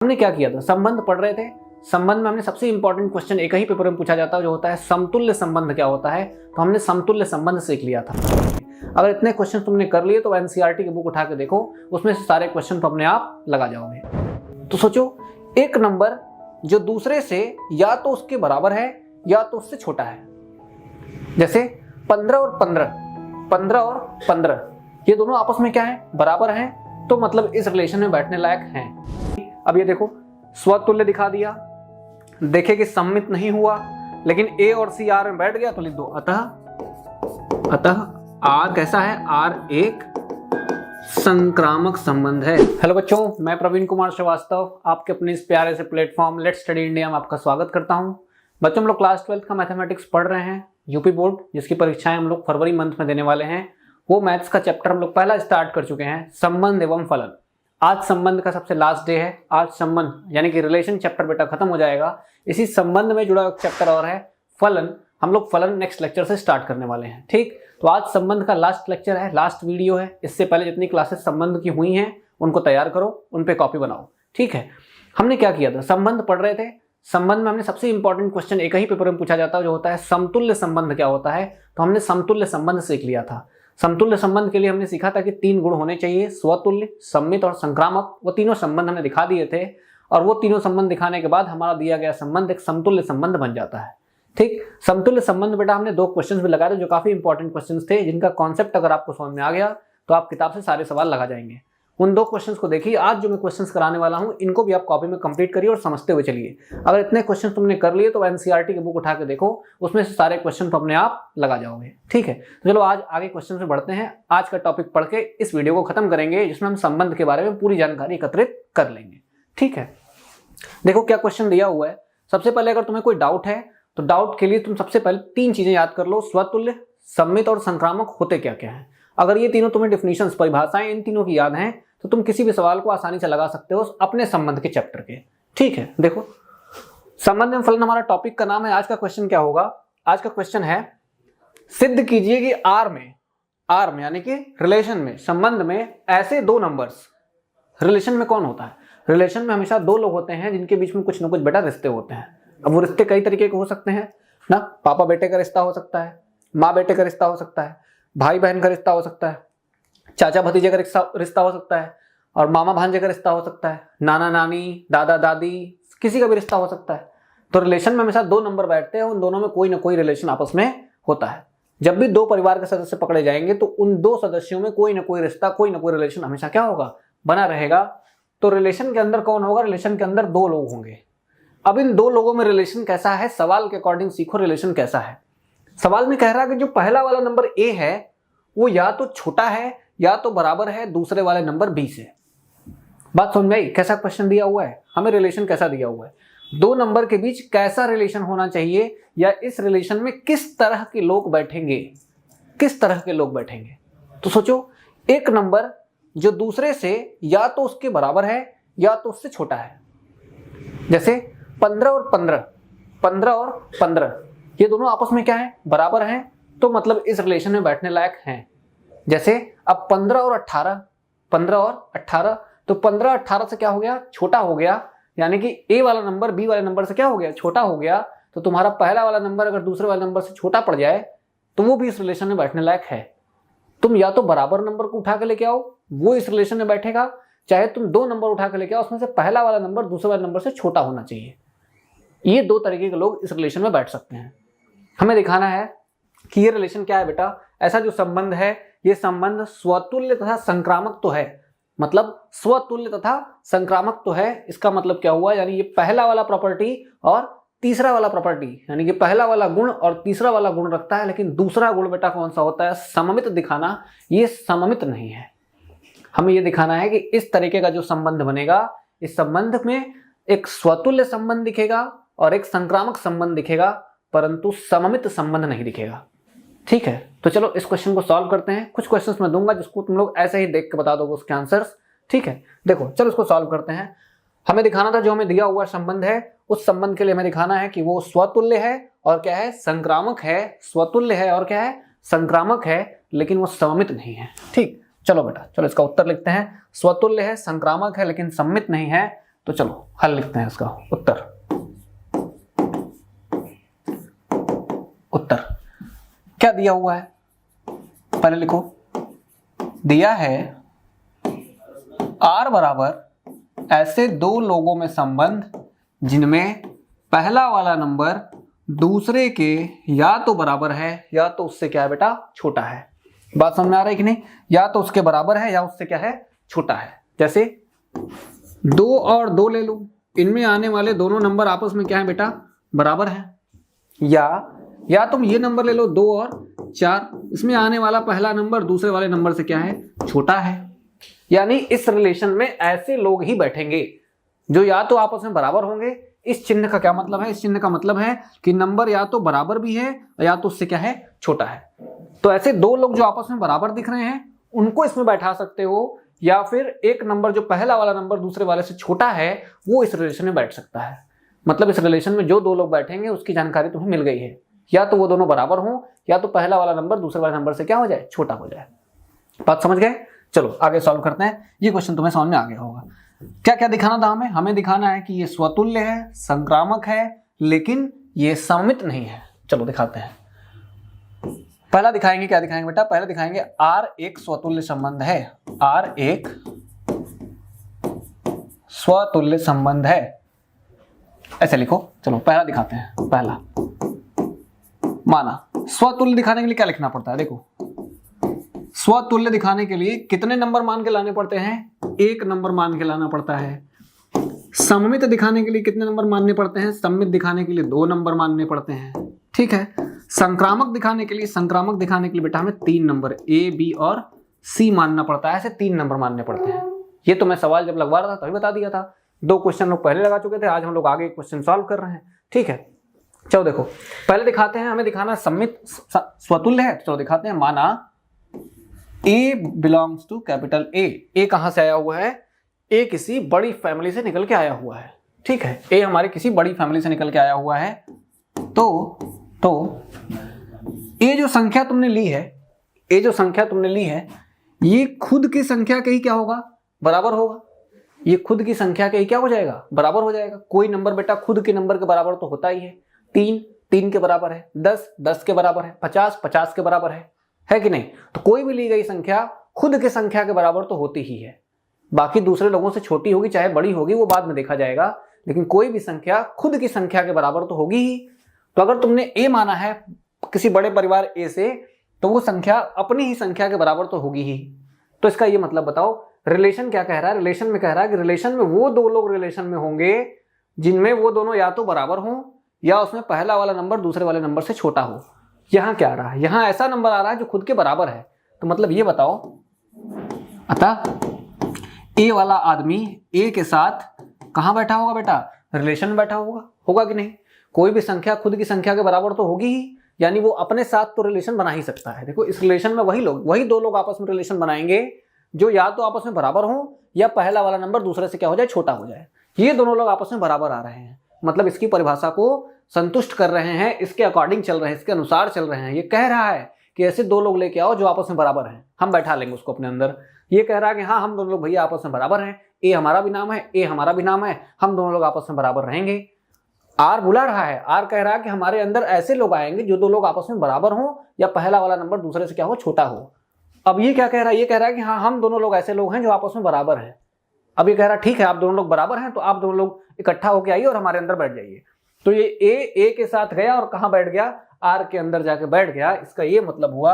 हमने क्या किया था, संबंध पढ़ रहे थे। संबंध में हमने सबसे इंपॉर्टेंट क्वेश्चन एक ही पेपर में पूछा जाता है जो होता है समतुल्य संबंध क्या होता है, तो हमने समतुल्य संबंध सीख लिया था। अगर इतने क्वेश्चन तुमने कर लिए तो एनसीईआरटी की बुक उठा के देखो, उसमें से सारे क्वेश्चन तो अपने आप लगा जाओगे। तो सोचो, एक नंबर जो दूसरे से या तो उसके बराबर है या तो उससे छोटा है, जैसे 15 और 15, 15 और 15 ये दोनों आपस में क्या है, बराबर हैं, तो मतलब इस रिलेशन में बैठने लायक हैं। अब ये देखो, स्वतुल्य दिखा दिया, देखे कि सम्मित नहीं हुआ, लेकिन ए और सी आर में बैठ गया तो लिख दो अतः आर कैसा है, आर एक संक्रामक संबंध है। हेलो बच्चों, मैं प्रवीण कुमार श्रीवास्तव आपके अपने इस प्यारे से प्लेटफॉर्म लेट्स स्टडी इंडिया में आपका स्वागत करता हूं। बच्चों, हम लोग क्लास 12 का मैथमेटिक्स पढ़ रहे हैं, यूपी बोर्ड जिसकी परीक्षाएं हम लोग फरवरी मंथ में देने वाले हैं। वो मैथ्स का चैप्टर हम लोग पहला स्टार्ट कर चुके हैं, संबंध एवं फलन। आज संबंध का सबसे लास्ट डे है। आज संबंध यानी कि रिलेशन चैप्टर बेटा खत्म हो जाएगा। इसी संबंध में जुड़ा चैप्टर और है फलन। हम लोग फलन नेक्स्ट लेक्चर से स्टार्ट करने वाले हैं, ठीक। तो आज संबंध का लास्ट लेक्चर है, लास्ट वीडियो है। इससे पहले जितनी क्लासेस संबंध की हुई हैं उनको तैयार करो, उन पे कॉपी बनाओ, ठीक है। हमने क्या किया था, संबंध पढ़ रहे थे। संबंध में हमने सबसे इंपॉर्टेंट क्वेश्चन एक ही पेपर में पूछा जाता है जो होता है समतुल्य संबंध क्या होता है, तो हमने समतुल्य संबंध सीख लिया था। समतुल्य संबंध के लिए हमने सीखा था कि 3 गुण होने चाहिए, स्वतुल्य, सम्मित और संक्रामक। वो तीनों संबंध हमने दिखा दिए थे, और वो तीनों संबंध दिखाने के बाद हमारा दिया गया संबंध एक समतुल्य संबंध बन जाता है, ठीक। समतुल्य संबंध बेटा हमने 2 क्वेश्चंस भी लगाए थे जो काफी इंपॉर्टेंट क्वेश्चंस थे, जिनका कॉन्सेप्ट अगर आपको समझ में आ गया तो आप किताब से सारे सवाल लगा जाएंगे। उन 2 क्वेश्चंस को देखिए। आज जो मैं क्वेश्चंस कराने वाला हूं इनको भी आप कॉपी में कंप्लीट करिए और समझते हुए चलिए। अगर इतने क्वेश्चन तुमने कर लिए तो एनसीईआरटी की बुक उठा के देखो, उसमें से सारे क्वेश्चन तो अपने आप लगा जाओगे, ठीक है। तो चलो आज आगे क्वेश्चन से बढ़ते हैं। आज का टॉपिक पढ़ के इस वीडियो को खत्म करेंगे, जिसमें हम संबंध के बारे में पूरी जानकारी एकत्रित कर लेंगे, ठीक है। देखो क्या क्वेश्चन दिया हुआ है। सबसे पहले अगर तुम्हें कोई डाउट है तो डाउट के लिए तुम सबसे पहले 3 चीजें याद कर लो, स्वतुल्य, सम्मित और संक्रामक होते क्या क्या है। अगर ये तीनों तुम्हें डिफिनीशंस, परिभाषाएं इन तीनों की याद हैं तो तुम किसी भी सवाल को आसानी से लगा सकते हो अपने संबंध के चैप्टर के, ठीक है। देखो, संबंध एवं फलन हमारा टॉपिक का नाम है। आज का क्वेश्चन क्या होगा, आज का क्वेश्चन है सिद्ध कीजिए कि आर में यानी कि रिलेशन में, संबंध में ऐसे 2 नंबर्स, रिलेशन में कौन होता है, रिलेशन में हमेशा 2 लोग होते हैं जिनके बीच में कुछ ना कुछ बेटा रिश्ते होते हैं। अब वो रिश्ते कई तरीके के हो सकते हैं ना, पापा बेटे का रिश्ता हो सकता है, माँ बेटे का रिश्ता हो सकता है, भाई बहन का रिश्ता हो सकता है, चाचा भतीजे का रिश्ता हो सकता है, और मामा भांजे का रिश्ता हो सकता है, नाना नानी, दादा दादी, किसी का भी रिश्ता हो सकता है। तो रिलेशन में हमेशा 2 नंबर बैठते हैं, उन दोनों में कोई ना कोई रिलेशन आपस में होता है। जब भी 2 परिवार के सदस्य पकड़े जाएंगे तो उन 2 सदस्यों में कोई ना कोई रिश्ता, कोई ना कोई रिलेशन हमेशा क्या होगा, बना रहेगा। तो रिलेशन के अंदर कौन होगा, रिलेशन के अंदर 2 लोग होंगे। अब इन 2 लोगों में रिलेशन कैसा है, सवाल के अकॉर्डिंग सीखो रिलेशन कैसा है। सवाल में कह रहा है कि जो पहला वाला नंबर ए है वो या तो छोटा है या तो बराबर है दूसरे वाले नंबर बी से। बात समझ में आई, कैसा क्वेश्चन दिया हुआ है, हमें रिलेशन कैसा दिया हुआ है, 2 नंबर के बीच कैसा रिलेशन होना चाहिए, या इस रिलेशन में किस तरह के लोग बैठेंगे, किस तरह के लोग बैठेंगे। तो सोचो, एक नंबर जो दूसरे से या तो उसके बराबर है या तो उससे छोटा है, जैसे 15 और 15, 15 और 15 ये दोनों आपस में क्या है, बराबर हैं, तो मतलब इस रिलेशन में बैठने लायक हैं। जैसे अब 15 और 18, 15 और 18, तो 15 18 से क्या हो गया, छोटा हो गया, यानी कि ए वाला नंबर बी वाले नंबर से क्या हो गया, छोटा हो गया। तो तुम्हारा पहला वाला नंबर अगर दूसरे वाले नंबर से छोटा पड़ जाए तो वो भी इस रिलेशन में बैठने लायक है। तुम या तो बराबर नंबर को उठा के लेके आओ, वो इस रिलेशन में बैठेगा, चाहे तुम 2 नंबर उठा के लेके आओ, उसमें से पहला वाला नंबर दूसरे वाले नंबर से छोटा होना चाहिए। ये 2 तरीके के लोग इस रिलेशन में बैठ सकते हैं। हमें दिखाना है कि ये रिलेशन क्या है बेटा। ऐसा जो संबंध है, ये संबंध स्वतुल्य तथा संक्रामक तो है, मतलब स्वतुल्य तथा संक्रामक तो है। इसका मतलब क्या हुआ, यानी ये पहला वाला प्रॉपर्टी और तीसरा वाला प्रॉपर्टी, यानी कि पहला वाला गुण और तीसरा वाला गुण रखता है, लेकिन दूसरा गुण बेटा कौन सा होता है, सममित दिखाना। ये सममित नहीं है। हमें ये दिखाना है कि इस तरीके का जो संबंध बनेगा, इस संबंध में एक स्वतुल्य संबंध दिखेगा और एक संक्रामक संबंध दिखेगा, परंतु सममित संबंध नहीं दिखेगा, ठीक है। तो चलो इस क्वेश्चन को सॉल्व करते हैं। कुछ क्वेश्चंस मैं दूंगा जिसको तुम लोग ऐसे ही देख के बता दोगे उसके आंसर्स, ठीक है। देखो चलो इसको सॉल्व करते हैं। हमें दिखाना था जो हमें दिया हुआ संबंध है, उस संबंध के लिए हमें दिखाना है कि वो स्वतुल्य है और क्या है, संक्रामक है। स्वतुल्य है और क्या है, संक्रामक है, लेकिन वो सममित नहीं है, ठीक। चलो बेटा, चलो इसका उत्तर लिखते हैं। स्वतुल्य है, संक्रामक है, लेकिन सममित नहीं है। तो चलो हल लिखते हैं इसका। उत्तर क्या दिया हुआ है, पहले लिखो। दिया है R बराबर ऐसे दो लोगों में संबंध जिनमें पहला वाला नंबर दूसरे के या तो बराबर है या तो उससे क्या है बेटा, छोटा है। बात समझ में आ रही है कि नहीं? या तो उसके बराबर है या उससे क्या है, छोटा है। जैसे 2 और 2 ले लो, इनमें आने वाले दोनों नंबर आपस में क्या है बेटा, बराबर है। या तुम ये नंबर ले लो 2 और 4, इसमें आने वाला पहला नंबर दूसरे वाले नंबर से क्या है, छोटा है। यानी इस रिलेशन में ऐसे लोग ही बैठेंगे जो या तो आपस में बराबर होंगे। इस चिन्ह का क्या मतलब है? इस चिन्ह का मतलब है कि नंबर या तो बराबर भी है या तो उससे क्या है, छोटा है। तो ऐसे दो लोग जो आपस में बराबर दिख रहे हैं उनको इसमें बैठा सकते हो, या फिर एक नंबर जो पहला वाला नंबर दूसरे वाले से छोटा है वो इस रिलेशन में बैठ सकता है। मतलब इस रिलेशन में जो दो लोग बैठेंगे उसकी जानकारी तुम्हें मिल गई है, या तो वो दोनों बराबर हों या तो पहला वाला नंबर दूसरे वाले नंबर से क्या हो जाए, छोटा हो जाए। बात समझ गए? चलो आगे सॉल्व करते हैं। ये क्वेश्चन तुम्हें समझ में आ गया होगा। क्या क्या दिखाना था हमें? हमें दिखाना है कि ये स्वतुल्य है, संक्रामक है, लेकिन ये सममित नहीं है। चलो दिखाते हैं। पहला दिखाएंगे, क्या दिखाएंगे बेटा? पहले दिखाएंगे R एक स्वतुल्य संबंध है। R एक स्वतुल्य संबंध है, ऐसे लिखो। चलो पहला दिखाते हैं। पहला माना। स्वतुल्य दिखाने के लिए क्या लिखना पड़ता है? देखो, स्वतुल्य दिखाने के लिए कितने नंबर मान के लाने पड़ते हैं? 1 नंबर मान के लाना पड़ता है। सममित दिखाने के लिए कितने नंबर मानने पड़ते हैं? सममित दिखाने के लिए 2 नंबर मानने पड़ते हैं। ठीक है। संक्रामक दिखाने के लिए बेटा हमें 3 नंबर A, B और C मानना पड़ता है। ऐसे 3 नंबर मानने पड़ते हैं। ये तो मैं सवाल जब लगवा रहा था तभी बता दिया था। 2 क्वेश्चन लोग पहले लगा चुके थे, आज हम लोग आगे क्वेश्चन सॉल्व कर रहे हैं। ठीक है, चलो देखो पहले दिखाते हैं। हमें दिखाना सममित स्वतुल्य है। चलो दिखाते हैं। माना A belongs to capital A। A कहां से आया हुआ है? A किसी बड़ी फैमिली से निकल के आया हुआ है। ठीक है, A हमारे किसी बड़ी फैमिली से निकल के आया हुआ है। तो ये जो संख्या तुमने ली है, ये खुद की संख्या के ही क्या होगा, बराबर होगा। ये खुद की संख्या के ही क्या हो जाएगा, बराबर हो जाएगा। कोई नंबर बेटा खुद के नंबर के बराबर तो होता ही है। 3 के बराबर है, 10 के बराबर है, 50 के बराबर है कि नहीं? तो कोई भी ली गई संख्या खुद के संख्या के बराबर तो होती ही है। बाकी दूसरे लोगों से छोटी होगी चाहे बड़ी होगी वो बाद में देखा जाएगा, लेकिन कोई भी संख्या खुद की संख्या के बराबर तो होगी ही। तो अगर तुमने A माना है किसी बड़े परिवार A से, तो वो संख्या अपनी ही संख्या के बराबर तो होगी ही। तो इसका ये मतलब बताओ, रिलेशन क्या कह रहा है? रिलेशन में कह रहा है कि रिलेशन में वो 2 लोग रिलेशन में होंगे जिनमें वो दोनों या तो बराबर हों या उसमें पहला वाला नंबर दूसरे वाले नंबर से छोटा हो। यहां क्या आ रहा है? यहां ऐसा नंबर आ रहा है जो खुद के बराबर है। तो मतलब ये बताओ, अतः A वाला आदमी A के साथ कहां बैठा होगा बेटा? रिलेशन में बैठा होगा कि नहीं? कोई भी संख्या खुद की संख्या के बराबर तो होगी ही, यानी वो अपने साथ तो रिलेशन बना ही सकता है। देखो इस रिलेशन में वही 2 लोग आपस में रिलेशन बनाएंगे जो या तो आपस में बराबर हो या पहला वाला नंबर दूसरे से क्या हो जाए, छोटा हो जाए। ये दोनों लोग आपस में बराबर आ रहे हैं, मतलब इसकी परिभाषा को संतुष्ट कर रहे हैं, इसके अकॉर्डिंग चल रहे हैं, इसके अनुसार चल रहे हैं। ये कह रहा है कि ऐसे 2 लोग लेके आओ जो आपस में बराबर हैं, हम बैठा लेंगे उसको अपने अंदर। ये कह रहा है कि हाँ हम दोनों लोग भैया आपस में बराबर हैं, A हमारा भी नाम है, A हमारा भी नाम है, हम दोनों लोग आपस में बराबर रहेंगे। R बुला रहा है, R कह रहा है कि हमारे अंदर ऐसे लोग आएंगे जो 2 लोग आपस में बराबर हों या पहला वाला नंबर दूसरे से क्या हो, छोटा हो। अब ये क्या कह रहा है? ये कह रहा है कि हाँ हम दोनों लोग ऐसे लोग हैं जो आपस में बराबर हैं। अब ये कह रहा है ठीक है आप दोनों लोग बराबर हैं तो आप दोनों लोग इकट्ठा होकर आइए और हमारे अंदर बैठ जाइए। तो ये A के साथ गया और कहाँ बैठ गया? R के अंदर जाके बैठ गया। इसका ये मतलब हुआ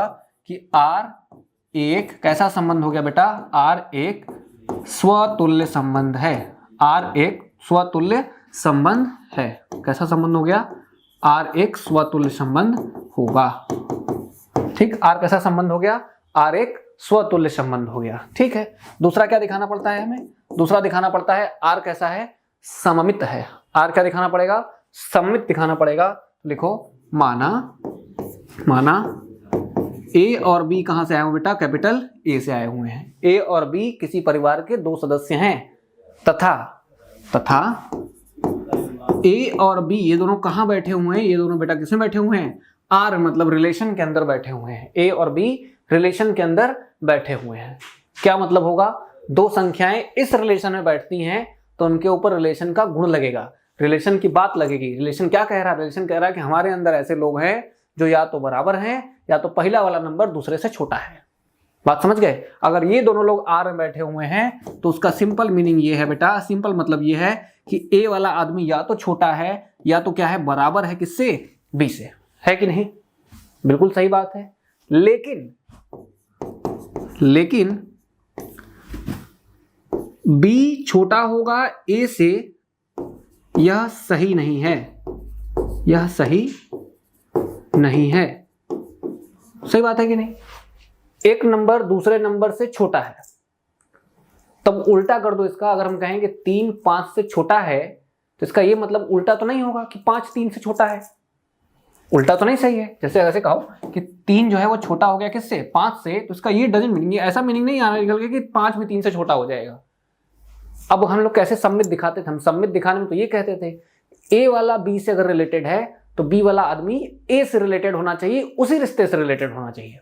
कि R एक कैसा संबंध हो गया बेटा? R एक स्वतुल्य संबंध है। R एक स्वतुल्य संबंध है। कैसा संबंध हो गया? R एक स्वतुल्य संबंध होगा। ठीक, R कैसा संबंध हो गया? R एक स्वतुल्य संबंध हो गया। ठीक है, दूसरा क्या दिखाना पड़ता है हमें? दूसरा दिखाना पड़ता है R कैसा है? सममित है। R क्या दिखाना पड़ेगा? सममित दिखाना पड़ेगा। लिखो माना A और B कहां से आए हुए बेटा? कैपिटल A से आए हुए हैं। A और B किसी परिवार के 2 सदस्य हैं तथा A और B ये दोनों कहां बैठे हुए हैं? ये दोनों बेटा किसमें बैठे हुए हैं? R मतलब रिलेशन के अंदर बैठे हुए हैं। A और B रिलेशन के अंदर बैठे हुए हैं। क्या मतलब होगा? 2 संख्याएं इस रिलेशन में बैठती हैं तो उनके ऊपर रिलेशन का गुण लगेगा, रिलेशन की बात लगेगी। रिलेशन क्या कह रहा है? रिलेशन कह रहा है कि हमारे अंदर ऐसे लोग हैं जो या तो बराबर हैं या तो पहला वाला नंबर दूसरे से छोटा है। बात समझ गए? अगर ये दोनों लोग आर में बैठे हुए हैं तो उसका सिंपल मीनिंग ये है बेटा, सिंपल मतलब ये है कि ए वाला आदमी या तो छोटा है या तो क्या है, बराबर है किससे? बी से, है कि नहीं? बिल्कुल सही बात है। लेकिन बी छोटा होगा ए से, यह सही नहीं है, यह सही नहीं है। सही बात है कि नहीं? एक नंबर दूसरे नंबर से छोटा है, तब उल्टा कर दो इसका। अगर हम कहेंगे 3 5 से छोटा है तो इसका ये मतलब उल्टा तो नहीं होगा कि 5 3 से छोटा है, उल्टा तो नहीं सही है। जैसे ऐसे कहो कि 3 जो है वो छोटा हो गया किससे? 5 से, तो इसका ये डजंट मीनिंग, ऐसा मीनिंग नहीं आना निकल के कि 5 भी 3 से छोटा हो जाएगा। अब हम लोग कैसे सम्मित दिखाते थे? हम सम्मित दिखाने में तो ये कहते थे ए वाला बी से अगर रिलेटेड है तो बी वाला आदमी ए से रिलेटेड होना चाहिए, उसी रिश्ते से रिलेटेड होना चाहिए।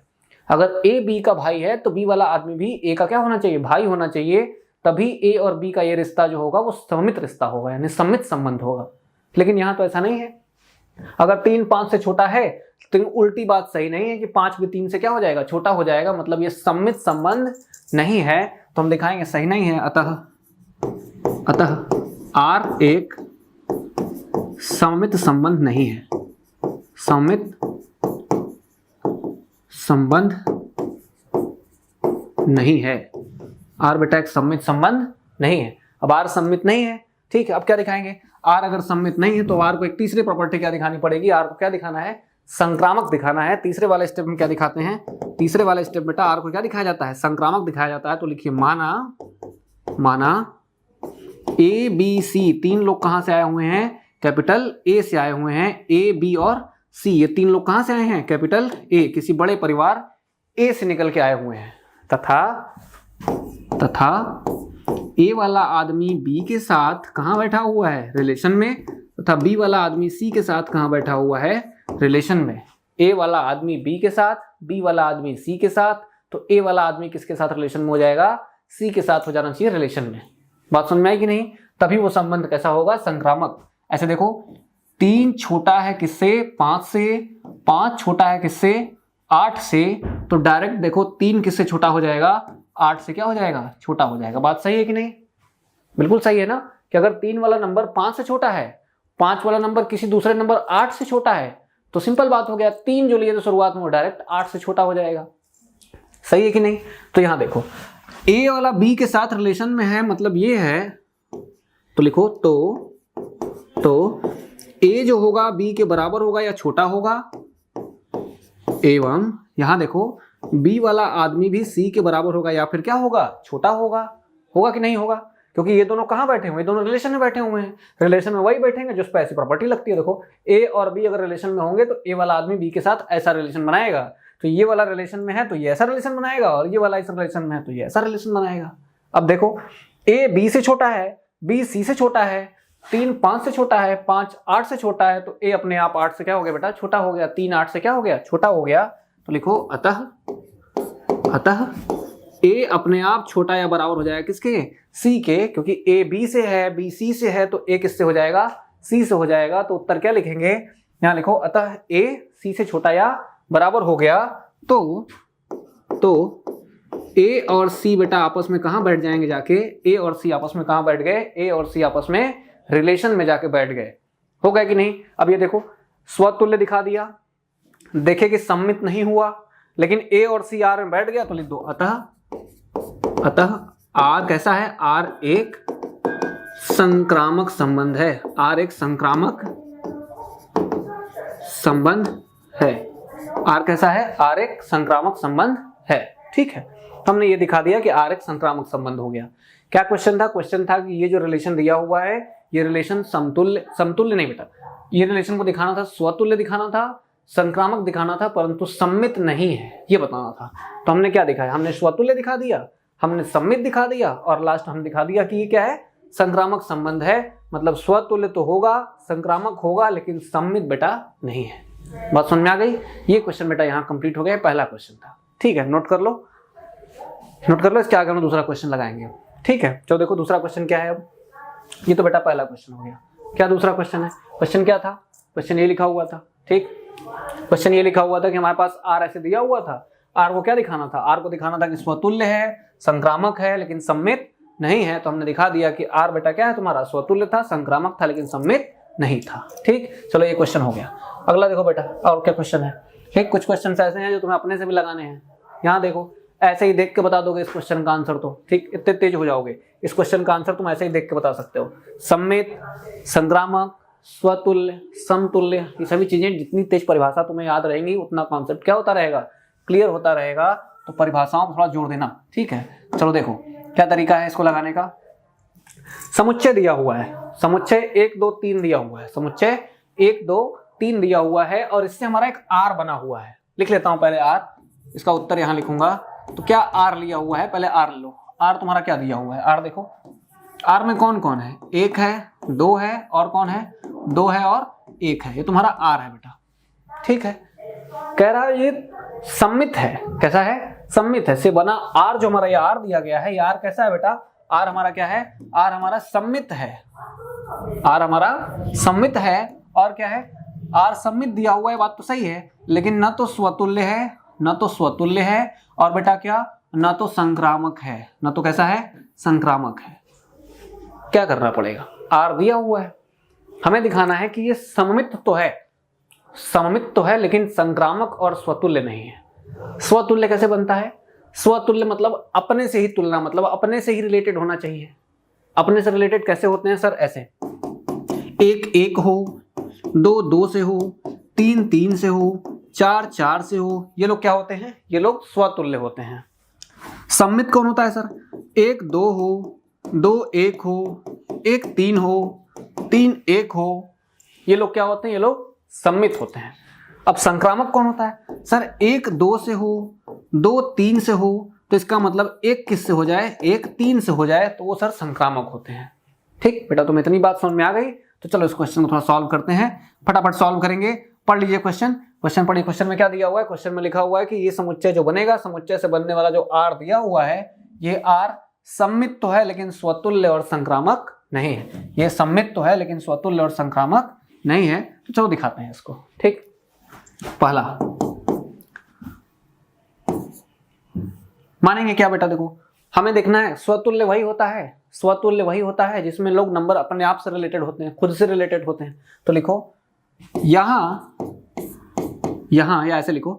अगर ए बी का भाई है तो बी वाला आदमी भी ए का क्या होना चाहिए? भाई होना चाहिए। तभी ए और बी का ये रिश्ता जो होगा वो सम्मित रिश्ता होगा, यानी सम्मित संबंध होगा। लेकिन यहां तो ऐसा नहीं है। अगर 3 5 से छोटा है तो उल्टी बात सही नहीं है कि 5 भी 3 से क्या हो जाएगा? छोटा हो जाएगा, मतलब ये सम्मित संबंध नहीं है। तो हम दिखाएंगे सही नहीं है। अतः आर एक सममित संबंध नहीं है, सममित संबंध नहीं है। आर बेटा एक सम्मित संबंध नहीं है। अब आर सम्मित नहीं है, ठीक है। अब क्या दिखाएंगे? आर अगर सम्मित नहीं है तो आर को एक तीसरी प्रॉपर्टी क्या दिखानी पड़ेगी? आर को क्या दिखाना है? संक्रामक दिखाना है। तीसरे वाले स्टेप में क्या दिखाते हैं? तीसरे वाले स्टेप बेटा आर को क्या दिखाया जाता है? संक्रामक दिखाया जाता है। तो लिखिए माना ए बी सी, 3 लोग कहां से आए हुए हैं? कैपिटल ए से आए हुए हैं। ए बी और सी, ये 3 लोग कहां से आए हैं? कैपिटल ए, किसी बड़े परिवार ए से निकल के आए हुए हैं। तथा ए वाला आदमी बी के साथ कहां बैठा हुआ है? रिलेशन में। तथा बी वाला आदमी सी के साथ कहां बैठा हुआ है? रिलेशन में। ए वाला आदमी बी के साथ, बी वाला आदमी सी के साथ, तो ए वाला आदमी किसके साथ रिलेशन में हो जाएगा? सी के साथ हो जाना चाहिए रिलेशन में। बात समझ में आई कि नहीं? तभी वो संबंध कैसा होगा? संक्रामक। ऐसे देखो, 3 छोटा है किससे? 5 से। 5 छोटा है किससे? 8 से। तो डायरेक्ट देखो 3 किससे छोटा हो जाएगा? 8 से क्या हो जाएगा? छोटा हो जाएगा। बात सही है कि नहीं? बिल्कुल सही है ना, कि अगर 3 वाला नंबर 5 से छोटा है, 5 वाला नंबर किसी दूसरे नंबर 8 से छोटा है, तो सिंपल बात हो गया, 3 जो लिए तो शुरुआत में वो डायरेक्ट 8 से छोटा हो जाएगा। सही है कि नहीं? तो यहां देखो ए वाला बी के साथ रिलेशन में है, मतलब ये है, तो लिखो तो ए जो होगा बी के बराबर होगा या छोटा होगा, एवं यहां देखो बी वाला आदमी भी सी के बराबर होगा या फिर क्या होगा? छोटा होगा। होगा कि नहीं होगा? क्योंकि ये दोनों कहां बैठे हुए हैं? दोनों रिलेशन में बैठे हुए हैं। रिलेशन में वही बैठेंगे जिस पर ऐसी प्रॉपर्टी लगती है। देखो ए और बी अगर रिलेशन में होंगे तो ए वाला आदमी बी के साथ ऐसा रिलेशन बनाएगा, तो ये वाला रिलेशन में है तो ये ऐसा रिलेशन बनाएगा, और ये वाला इस रिलेशन में है तो ये ऐसा रिलेशन बनाएगा। अब देखो ए बी से छोटा है, बी सी से छोटा है, 3 5 से छोटा है, 5 8 से छोटा है, तो ए अपने आप 8 से क्या हो गया बेटा? छोटा हो गया। 3 8 से क्या हो गया? छोटा हो गया। तो लिखो अतः ए अपने आप छोटा या बराबर हो जाएगा किसके? सी के, क्योंकि ए बी से है, बी सी से है, तो ए किससे हो जाएगा? सी से हो जाएगा। तो उत्तर क्या लिखेंगे? यहां लिखो अतः ए सी से छोटा या बराबर हो गया। तो ए और सी बेटा आपस में कहां बैठ जाएंगे? जाके ए और सी आपस में कहां बैठ गए? ए और सी आपस में रिलेशन में जाके बैठ गए। हो गया कि नहीं? अब ये देखो स्वतुल्य दिखा दिया, देखे कि सम्मित नहीं हुआ, लेकिन ए और सी आर में बैठ गया, तो लिख दो अतः आर कैसा है? आर एक संक्रामक संबंध है। आर एक संक्रामक संबंध है। आर कैसा है? आर एक संक्रामक संबंध है। ठीक है, हमने ये दिखा दिया कि आर एक संक्रामक संबंध हो गया। क्या क्वेश्चन था? क्वेश्चन था कि ये जो रिलेशन दिया हुआ है ये रिलेशन समतुल्य नहीं बेटा, ये रिलेशन को दिखाना था, स्वतुल्य दिखाना था, संक्रामक दिखाना था, परंतु सम्मित नहीं है ये बताना था। तो हमने क्या दिखाया? हमने स्वतुल्य दिखा दिया, हमने सम्मित दिखा दिया, और लास्ट हमने दिखा दिया कि ये क्या है? संक्रामक संबंध है। मतलब स्वतुल्य तो होगा, संक्रामक होगा, लेकिन सम्मित बेटा नहीं है। बात समझ में आ गई? ये क्वेश्चन बेटा यहाँ कंप्लीट हो गया, पहला क्वेश्चन था। ठीक है, नोट कर लो, इसके आगे हम दूसरा क्वेश्चन लगाएंगे। ठीक है, चलो देखो दूसरा क्वेश्चन क्या है। अब ये तो बेटा पहला क्वेश्चन हो गया। क्या दूसरा क्वेश्चन है? क्वेश्चन क्या था? क्वेश्चन ये लिखा हुआ था, ठीक, क्वेश्चन ये लिखा हुआ था कि हमारे पास आर ऐसे दिया हुआ था। आर को क्या दिखाना था? आर को दिखाना था कि स्वतुल्य है, संक्रामक है, लेकिन सम्मित नहीं है। तो हमने दिखा दिया कि आर बेटा क्या है तुम्हारा, स्वतुल्य था, संक्रामक था, लेकिन सम्मित नहीं था। ठीक, चलो ये क्वेश्चन हो गया। अगला देखो बेटा, और क्या क्वेश्चन है? ठीक, कुछ क्वेश्चन ऐसे हैं जो तुम्हें अपने से भी लगाने हैं। यहाँ देखो, ऐसे ही देख के बता दोगे इस क्वेश्चन का आंसर तो, ठीक, इतने तेज हो जाओगे। इस क्वेश्चन का आंसर तुम ऐसे ही देख के बता सकते हो। सम्मित, संक्रामक, स्वतुल्य, समतुल्य, ये सभी चीजें जितनी तेज परिभाषा तुम्हें याद रहेंगी उतना कॉन्सेप्ट क्या होता रहेगा, क्लियर होता रहेगा। तो परिभाषाओं पर थोड़ा जोर देना, ठीक है। चलो देखो क्या तरीका है इसको लगाने का। समुच्चय दिया हुआ है, समुच्चय 1 2 3 दिया हुआ है, समुच्चय 1 2 3 दिया हुआ है, और इससे हमारा एक आर बना हुआ है। लिख लेता हूं पहले आर, इसका उत्तर यहां लिखूंगा। तो क्या आर लिया हुआ है, पहले आर लो। आर तुम्हारा क्या दिया हुआ है? आर देखो, आर में कौन कौन है? 1 है, 2 है, और कौन है? 2 है और 1 है। ये तुम्हारा आर है बेटा, ठीक है। कह रहा है ये सम्मित है। कैसा है? सम्मित है। से बना आर, जो हमारा ये आर दिया गया है, ये आर कैसा है बेटा? आर हमारा क्या है? आर हमारा सम्मित है। आर हमारा सम्मित है, और क्या है? आर सम्मित दिया हुआ है, बात तो सही है, लेकिन न तो स्वतुल्य है, न तो स्वतुल्य है, और बेटा क्या, न तो संक्रामक है। न तो कैसा है? संक्रामक है। क्या करना पड़ेगा? आर दिया हुआ है, हमें दिखाना है कि ये सममित तो है, सममित तो है, लेकिन संक्रामक और स्वतुल्य नहीं है। स्वतुल्य कैसे बनता है? स्वतुल्य मतलब अपने से ही तुलना, मतलब अपने से ही रिलेटेड होना चाहिए। अपने से रिलेटेड कैसे होते हैं सर? ऐसे 1 1 हो, 2 2 से हो, 3 3 से हो, 4 4 से हो, ये लोग क्या होते हैं? ये लोग स्वतुल्य होते हैं। सम्मित कौन होता है सर? 1 2 हो, 2 1 हो, 1 3 हो, 3 1 हो, ये लोग क्या होते हैं? ये लोग सम्मित होते हैं। अब संक्रामक कौन होता है सर? 1 2 से हो, 2 3 से हो, तो इसका मतलब 1 किससे हो जाए? 1 3 से हो जाए, तो वो सर संक्रामक होते हैं। ठीक बेटा, तुम्हें इतनी बात समझ में आ गई? तो चलो इस क्वेश्चन को थोड़ा सॉल्व करते हैं, फटाफट सॉल्व करेंगे। पढ़ लीजिए क्वेश्चन। क्वेश्चन पढ़िए। क्वेश्चन में क्या दिया हुआ है? क्वेश्चन में लिखा हुआ है कि ये समुच्चय जो बनेगा, समुच्चय से बनने वाला जो आर दिया हुआ है, ये आर सम्मित तो है, लेकिन स्वतुल्य और संक्रामक नहीं है। ये सम्मित तो है, लेकिन स्वतुल्य और संक्रामक नहीं है। तो चलो दिखाते हैं इसको। ठीक, पहला मानेंगे क्या बेटा? देखो, हमें देखना है स्वतुल्य वही होता है, स्वतुल्य वही होता है जिसमें लोग नंबर अपने आप से रिलेटेड होते हैं, खुद से रिलेटेड होते हैं। तो लिखो यहां या ऐसे लिखो,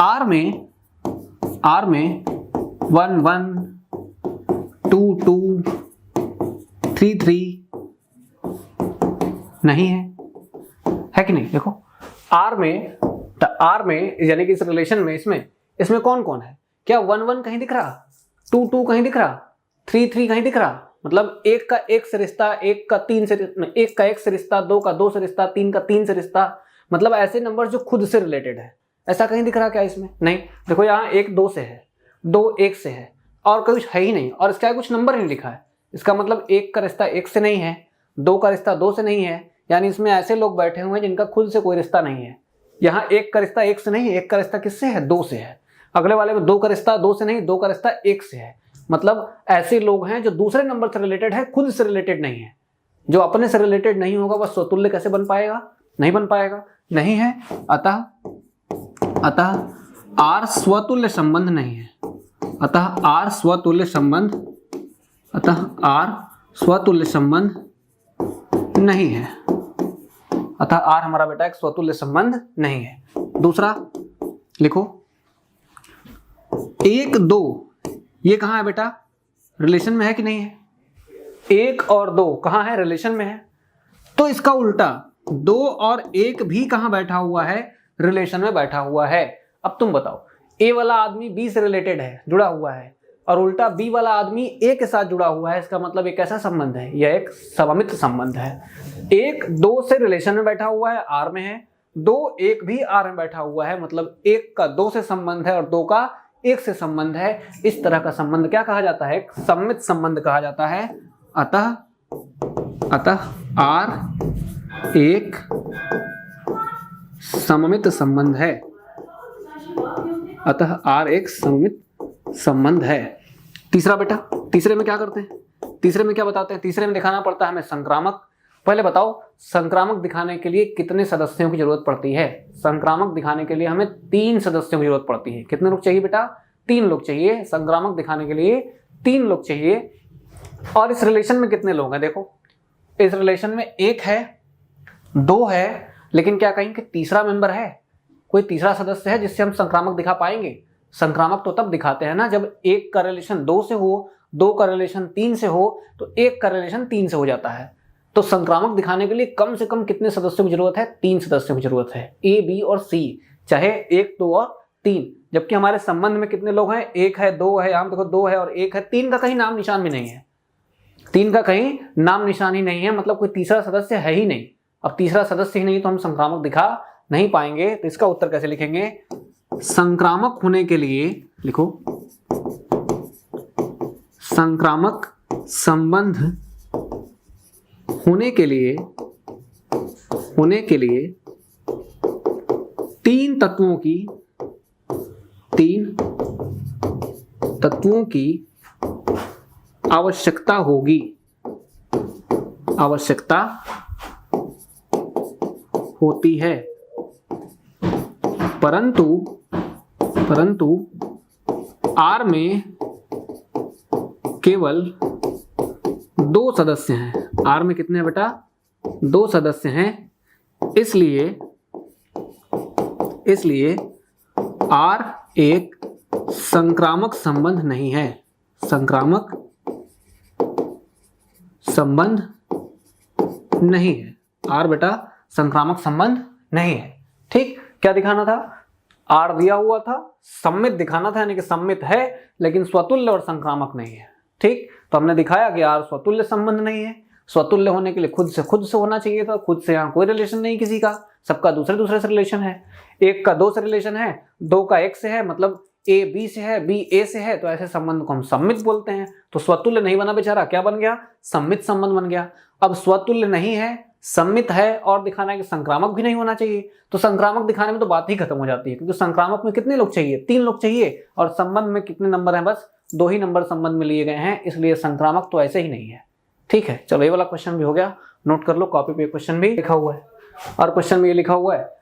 आर में 1 1 2 2 3 3 नहीं है कि नहीं? देखो आर में यानी कि इस रिलेशन में, इसमें कौन कौन है? क्या 1 1 कहीं दिख रहा? 2 2 कहीं दिख रहा? 3 3 कहीं दिख रहा? मतलब 1 का 1 से रिश्ता, 1 का 1 का 1 से रिश्ता, 2 का 2 से रिश्ता, 3 का 3 से रिश्ता, मतलब ऐसे नंबर जो खुद से रिलेटेड है। ऐसा कहीं दिख रहा क्या इसमें? नहीं। देखो यहाँ 1 2 से है, 2 1 से है, और कुछ है ही नहीं, और इसका कुछ नंबर नहीं लिखा है। इसका मतलब 1 का रिश्ता 1 से नहीं है, 2 का रिश्ता 2 से नहीं है, यानी इसमें ऐसे लोग बैठे हुए हैं जिनका खुद से कोई रिश्ता नहीं है। यहाँ 1 का रिश्ता 1 से नहीं है, 1 का रिश्ता किससे है? 2 से है। अगले वाले में 2 का रिश्ता 2 से नहीं, 2 का रिश्ता 1 से है। मतलब ऐसे लोग हैं जो दूसरे नंबर से रिलेटेड है, खुद से रिलेटेड नहीं है। जो अपने से रिलेटेड नहीं होगा वह स्वतुल्य कैसे बन पाएगा? नहीं बन पाएगा, नहीं है। अतः आर स्वतुल्य संबंध नहीं है। अतः आर स्वतुल्य संबंध नहीं है। अतः आर हमारा बेटा एक स्वतुल्य संबंध नहीं है। दूसरा लिखो 1 2, ये कहां है बेटा? रिलेशन में है कि नहीं है? 1 और 2 कहां है? रिलेशन में है। तो इसका उल्टा 2 और 1 भी कहां बैठा हुआ है? रिलेशन में बैठा हुआ है। अब तुम बताओ, ए वाला आदमी बी से रिलेटेड है, जुड़ा हुआ है, और उल्टा बी वाला आदमी ए के साथ जुड़ा हुआ है। इसका मतलब एक कैसा संबंध है? यह एक सममित संबंध है। 1 2 से रिलेशन में बैठा हुआ है, आर में है। 2 1 भी आर में बैठा हुआ है, मतलब 1 का 2 से संबंध है और 2 का 1 से संबंध है। इस तरह का संबंध क्या कहा जाता है? सममित संबंध कहा जाता है। अतः आर एक सममित संबंध है। अतः आर एक सममित संबंध है। तीसरा बेटा, तीसरे में क्या करते हैं? तीसरे में क्या बताते हैं, तीसरे में दिखाना पड़ता है हमें संक्रामक। पहले बताओ संक्रामक दिखाने के लिए कितने सदस्यों की जरूरत पड़ती है। संक्रामक दिखाने के लिए हमें 3 सदस्यों की जरूरत पड़ती है। कितने लोग चाहिए बेटा, 3 लोग चाहिए। संक्रामक दिखाने के लिए 3 लोग चाहिए। और इस रिलेशन में कितने लोग हैं, देखो इस रिलेशन में 1 है, 2 है, लेकिन क्या कहेंगे तीसरा मेंबर है, कोई तीसरा सदस्य है जिससे हम संक्रामक दिखा पाएंगे। संक्रामक तो तब दिखाते हैं ना जब 1 का रिलेशन 2 से हो, 2 का रिलेशन 3 से हो, तो 1 का रिलेशन 3 से हो जाता है। तो संक्रामक दिखाने के लिए कम से कम कितने सदस्यों की जरूरत है, 3 सदस्यों की जरूरत है, ए, बी और सी, चाहे 1, 2 और 3। जबकि हमारे संबंध में कितने लोग हैं, 1 है, 2 है, यहाँ देखो 2 है और 1 है, 3 का कहीं नाम निशान भी नहीं है, 3 का कहीं नाम निशान ही नहीं है, मतलब कोई तीसरा सदस्य है ही नहीं। अब तीसरा सदस्य ही नहीं तो हम संक्रामक दिखा नहीं पाएंगे। तो इसका उत्तर कैसे लिखेंगे, संक्रामक होने के लिए लिखो संक्रामक संबंध होने के लिए 3 तत्वों की आवश्यकता होती है। परंतु R में केवल 2 सदस्य हैं। R में कितने हैं बेटा, 2 सदस्य हैं। इसलिए R एक संक्रामक संबंध नहीं है। संक्रामक संबंध नहीं है। R बेटा संक्रामक संबंध नहीं है। ठीक, क्या दिखाना था, R दिया हुआ था, सम्मित दिखाना था, यानी कि सम्मित है लेकिन स्वतुल्य और संक्रामक नहीं है। ठीक, तो हमने दिखाया कि R स्वतुल्य संबंध नहीं है। स्वतुल्य होने के लिए खुद से होना चाहिए था, खुद से यहाँ कोई रिलेशन नहीं किसी का, सबका दूसरे से रिलेशन है। 1 का 2 से रिलेशन है, 2 का 1 से है, मतलब A B से है, B A से है, तो ऐसे संबंध को हम सम्मित बोलते हैं। तो स्वतुल्य नहीं बना बेचारा, क्या बन गया, सम्मित संबंध बन गया। अब स्वतुल्य नहीं है, सम्मित है और दिखाना है कि संक्रामक भी नहीं होना चाहिए, तो संक्रामक दिखाने में तो बात ही खत्म हो जाती है, क्योंकि संक्रामक में कितने लोग चाहिए, 3 लोग चाहिए, और संबंध में कितने नंबर हैं, बस 2 ही नंबर संबंध में लिए गए हैं, इसलिए संक्रामक तो ऐसे ही नहीं है। ठीक है, चलो ये वाला क्वेश्चन भी हो गया, नोट कर लो, कॉपी पे क्वेश्चन भी लिखा हुआ है। और क्वेश्चन में ये लिखा हुआ है,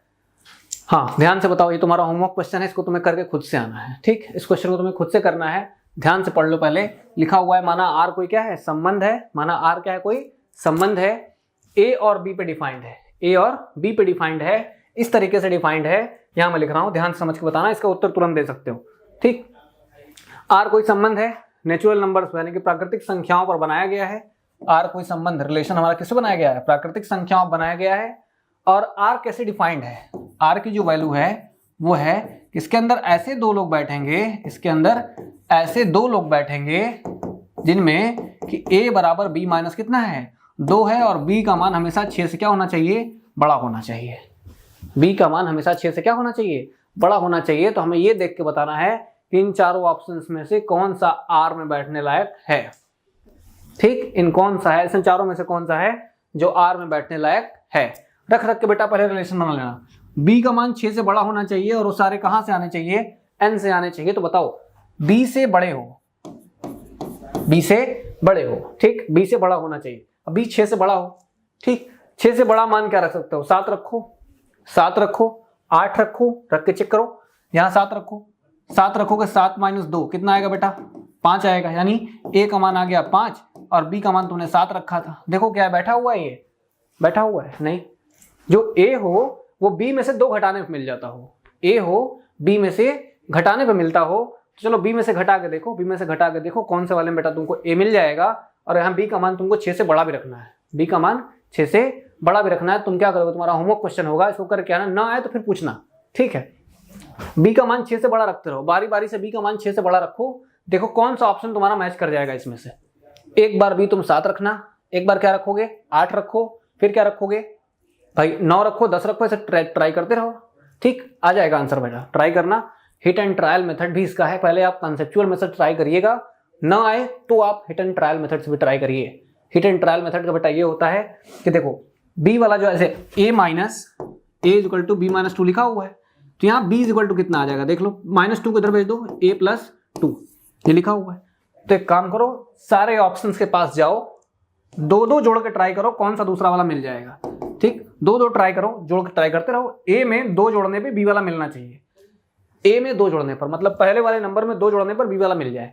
हाँ ध्यान से बताओ, ये तुम्हारा होमवर्क क्वेश्चन है, इसको तुम्हें करके खुद से आना है। ठीक, इस क्वेश्चन को तुम्हें खुद से करना है, ध्यान से पढ़ लो। पहले लिखा हुआ है, माना R कोई क्या है, संबंध है, माना R क्या है, कोई संबंध है, A और B पे डिफाइंड है, A और B पे डिफाइंड है, इस तरीके से डिफाइंड है, यहां मैं लिख रहा हूं, ध्यान समझ के बताना, इसका उत्तर तुरंत दे सकते हो। ठीक, R कोई संबंध है, नेचुरल नंबर्स यानी कि प्राकृतिक संख्याओं पर बनाया गया है। R कोई संबंध, रिलेशन हमारा किससे बनाया गया है, प्राकृतिक संख्याओं पर बनाया गया है। और R कैसे डिफाइंड है, R की जो वैल्यू है वो है, इसके अंदर ऐसे 2 लोग बैठेंगे, इसके अंदर ऐसे 2 लोग बैठेंगे जिनमें कि A बराबर B माइनस कितना है, 2 है, और B का मान हमेशा 6 से क्या होना चाहिए, बड़ा होना चाहिए। B का मान हमेशा 6 से क्या होना चाहिए, बड़ा होना चाहिए। तो हमें ये देख के बताना है कि इन चारों ऑप्शंस में से कौन सा R में बैठने लायक है। ठीक, इन कौन सा है, इन चारों में से कौन सा है जो R में बैठने लायक है। रख के बेटा पहले रिलेशन बना लेना। B का मान 6 से बड़ा होना चाहिए, और वो सारे कहां से आने चाहिए, N से आने चाहिए। तो बताओ B से बड़े हो, B से बड़े हो, ठीक, B से बड़ा होना चाहिए। अब B 6 से बड़ा हो, ठीक, 6 से बड़ा मान क्या रख सकते हो, 7 रखो, 7 रखो, 8 रखो, रख के चेक करो, यहाँ 7 रखो, 7 रखोगे, 7 माइनस 2 कितना आएगा बेटा, 5 आएगा, यानी A का मान आ गया 5 और B का मान तुमने 7 रखा था। देखो क्या है, बैठा हुआ है, ये बैठा हुआ है, नहीं, जो A हो वो B में से 2 घटाने पे मिल जाता हो, A हो B में से घटाने पे मिलता हो, तो चलो B में से घटा के देखो, B में से घटा के देखो कौन से वाले में बेटा तुमको A मिल जाएगा, और यहाँ B का मान तुमको 6 से बड़ा भी रखना है, B का मान 6 से बड़ा भी रखना है। तुम क्या करोगे, तुम्हारा होमवर्क क्वेश्चन होगा, इसको करके आना, ना आए तो फिर पूछना। ठीक है, B का मान 6 से बड़ा रखते रहो, बारी बारी से B का मान 6 से बड़ा रखो, देखो कौन सा ऑप्शन तुम्हारा मैच कर जाएगा इसमें से। एक बार B तुम 7 रखना, एक बार क्या रखोगे, 8 रखो, फिर क्या रखोगे भाई, 9 रखो, 10 रखो, ऐसे ट्राई करते रहो। ठीक, आ जाएगा आंसर बेटा, ट्राई करना। हिट एंड ट्रायल मेथड भी इसका है, पहले आप कंसेप्चुअल मेथड ट्राई करिएगा, ना आए तो आप हिट एंड ट्रायल मेथड से भी ट्राई करिए। हिट एंड ट्रायल मेथड का बेटा ये होता है कि देखो B वाला जो ऐसे A minus A equal to B minus 2 लिखा हुआ है, तो यहाँ B इक्वल टू कितना आ जाएगा, देख लो, -2 को इधर भेज दो, A प्लस 2 ये लिखा हुआ है। तो एक काम करो, सारे ऑप्शंस के पास जाओ, दो दो जोड़ के ट्राई करो कौन सा दूसरा वाला मिल जाएगा। ठीक, दो दो ट्राई करो, जोड़ के ट्राई करते रहो। ए में दो जोड़ने पे बी वाला मिलना चाहिए, ए में दो जोड़ने पर, मतलब पहले वाले नंबर में दो जोड़ने पर बी वाला मिल जाए।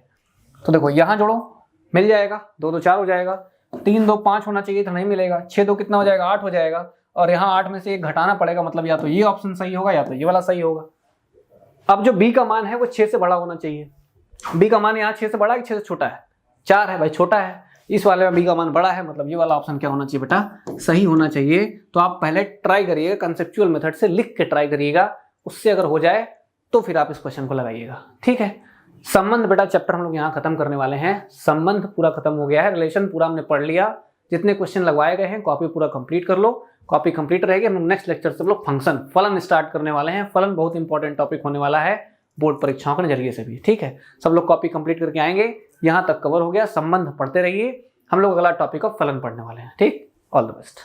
तो देखो यहां जोड़ो, मिल जाएगा, दो दो 4 हो जाएगा, 3 2 5 होना चाहिए तो नहीं मिलेगा, 6 2 कितना हो जाएगा 8 हो जाएगा, और यहाँ 8 में से एक घटाना पड़ेगा, मतलब या तो ये ऑप्शन सही होगा या तो ये वाला सही होगा। अब जो बी का मान है वो 6 से बड़ा होना चाहिए। बी का मान यहाँ 6 से बड़ा है कि 6 से छोटा है? 4 है भाई, छोटा है। इस वाले में बी का मान बड़ा है, मतलब ये वाला ऑप्शन क्या होना चाहिए बेटा, सही होना चाहिए। तो आप पहले ट्राई करिएगा, कंसेप्चुअल मेथड से लिख के ट्राई करिएगा, उससे अगर हो जाए तो फिर आप इस क्वेश्चन को लगाइएगा। ठीक है, संबंध बेटा चैप्टर हम लोग यहाँ खत्म करने वाले हैं। संबंध पूरा खत्म हो गया है, रिलेशन पूरा हमने पढ़ लिया। जितने क्वेश्चन लगवाए गए हैं कॉपी पूरा कंप्लीट कर लो, कॉपी कंप्लीट रहेगी। हम नेक्स्ट लेक्चर से हम लोग फंक्शन फलन स्टार्ट करने वाले हैं। फलन बहुत इंपॉर्टेंट टॉपिक होने वाला है बोर्ड परीक्षाओं के नजरिए से भी। ठीक है, सब लोग कॉपी कंप्लीट करके आएंगे। यहाँ तक कवर हो गया, संबंध पढ़ते रहिए। हम लोग अगला टॉपिक ऑफ फलन पढ़ने वाले हैं। ठीक, ऑल द बेस्ट।